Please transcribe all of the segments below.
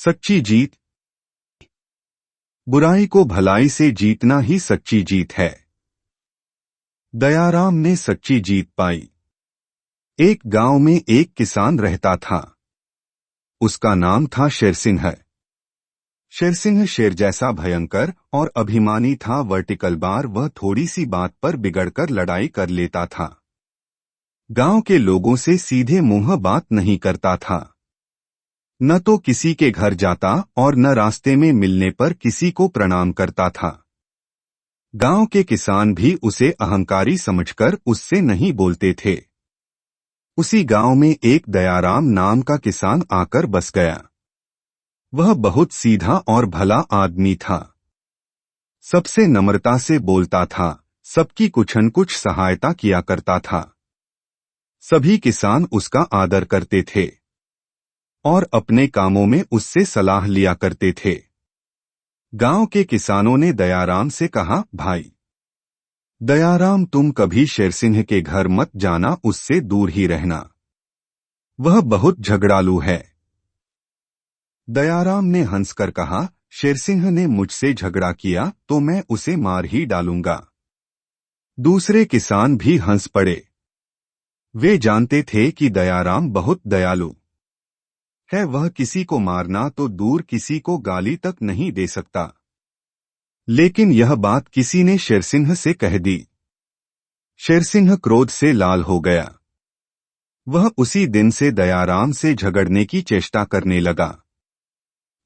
सच्ची जीत। बुराई को भलाई से जीतना ही सच्ची जीत है। दयाराम ने सच्ची जीत पाई। एक गांव में एक किसान रहता था। उसका नाम था शेरसिंह। शेरसिंह शेर जैसा भयंकर और अभिमानी था। वर्टिकल बार वह थोड़ी सी बात पर बिगड़कर लड़ाई कर लेता था। गांव के लोगों से सीधे मुंह बात नहीं करता था। न तो किसी के घर जाता और न रास्ते में मिलने पर किसी को प्रणाम करता था। गांव के किसान भी उसे अहंकारी समझकर उससे नहीं बोलते थे। उसी गांव में एक दयाराम नाम का किसान आकर बस गया। वह बहुत सीधा और भला आदमी था। सबसे नम्रता से बोलता था, सबकी कुछ न कुछ सहायता किया करता था। सभी किसान उसका आदर करते थे और अपने कामों में उससे सलाह लिया करते थे। गांव के किसानों ने दयाराम से कहा, भाई दयाराम, तुम कभी शेरसिंह के घर मत जाना, उससे दूर ही रहना। वह बहुत झगड़ालू है। दयाराम ने हंसकर कहा, शेरसिंह ने मुझसे झगड़ा किया तो मैं उसे मार ही डालूंगा। दूसरे किसान भी हंस पड़े। वे जानते थे कि दयाराम बहुत दयालु है। वह किसी को मारना तो दूर, किसी को गाली तक नहीं दे सकता। लेकिन यह बात किसी ने शेरसिंह से कह दी। शेरसिंह क्रोध से लाल हो गया। वह उसी दिन से दयाराम से झगड़ने की चेष्टा करने लगा।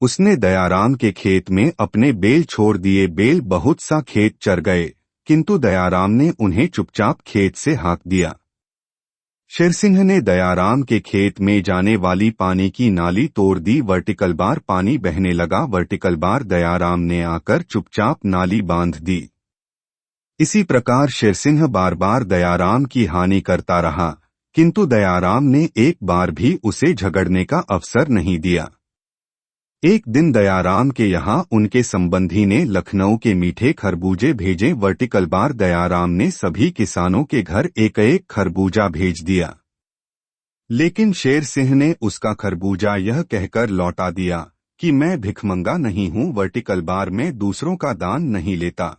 उसने दयाराम के खेत में अपने बैल छोड़ दिए। बैल बहुत सा खेत चर गए, किंतु दयाराम ने उन्हें चुपचाप खेत से हाँक दिया। शेरसिंह ने दयाराम के खेत में जाने वाली पानी की नाली तोड़ दी। वर्टिकल बार पानी बहने लगा। वर्टिकल बार दयाराम ने आकर चुपचाप नाली बांध दी। इसी प्रकार शेरसिंह बार बार दयाराम की हानि करता रहा, किंतु दयाराम ने एक बार भी उसे झगड़ने का अवसर नहीं दिया। एक दिन दयाराम के यहाँ उनके संबंधी ने लखनऊ के मीठे खरबूजे भेजे। वर्टिकल बार दयाराम ने सभी किसानों के घर एक एक खरबूजा भेज दिया, लेकिन शेरसिंह ने उसका खरबूजा यह कहकर लौटा दिया कि मैं भिखमंगा नहीं हूँ। वर्टिकल बार मैं दूसरों का दान नहीं लेता।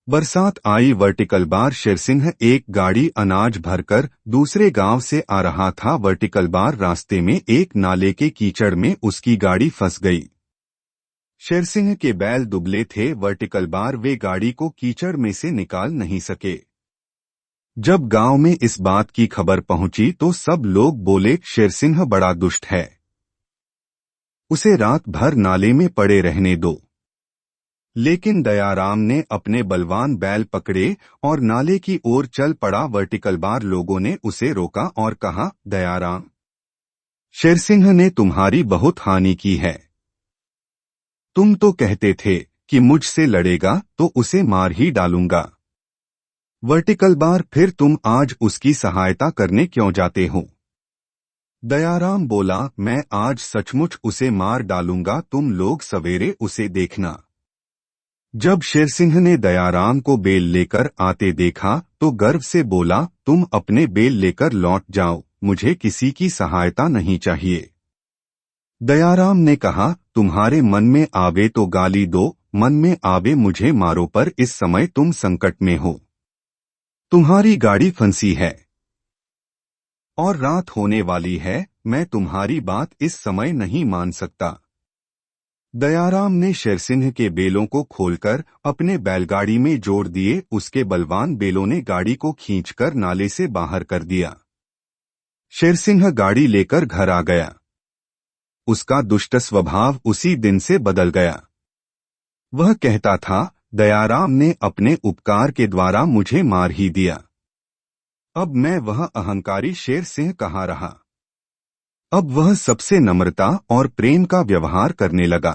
बरसात आई। वर्टिकल बार शेरसिंह एक गाड़ी अनाज भरकर दूसरे गांव से आ रहा था। वर्टिकल बार रास्ते में एक नाले के कीचड़ में उसकी गाड़ी फंस गई। शेरसिंह के बैल दुबले थे। वर्टिकल बार वे गाड़ी को कीचड़ में से निकाल नहीं सके। जब गांव में इस बात की खबर पहुंची तो सब लोग बोले, शेरसिंह बड़ा दुष्ट है, उसे रात भर नाले में पड़े रहने दो। लेकिन दयाराम ने अपने बलवान बैल पकड़े और नाले की ओर चल पड़ा। वर्टिकल बार लोगों ने उसे रोका और कहा, दयाराम, शेरसिंह ने तुम्हारी बहुत हानि की है। तुम तो कहते थे कि मुझसे लड़ेगा तो उसे मार ही डालूंगा। वर्टिकल बार, फिर तुम आज उसकी सहायता करने क्यों जाते हो? दयाराम बोला, मैं आज सचमुच उसे मार डालूंगा, तुम लोग सवेरे उसे देखना। जब शेरसिंह ने दयाराम को बैल लेकर आते देखा तो गर्व से बोला, तुम अपने बैल लेकर लौट जाओ, मुझे किसी की सहायता नहीं चाहिए। दयाराम ने कहा, तुम्हारे मन में आवे तो गाली दो, मन में आवे मुझे मारो, पर इस समय तुम संकट में हो। तुम्हारी गाड़ी फंसी है और रात होने वाली है। मैं तुम्हारी बात इस समय नहीं मान सकता। दयाराम ने शेरसिंह के बैलों को खोलकर अपने बैलगाड़ी में जोड़ दिए। उसके बलवान बैलों ने गाड़ी को खींचकर नाले से बाहर कर दिया। शेरसिंह गाड़ी लेकर घर आ गया। उसका दुष्ट स्वभाव उसी दिन से बदल गया। वह कहता था, दयाराम ने अपने उपकार के द्वारा मुझे मार ही दिया। अब मैं वह अहंकारी शेरसिंह कहाँ रहा। अब वह सबसे नम्रता और प्रेम का व्यवहार करने लगा।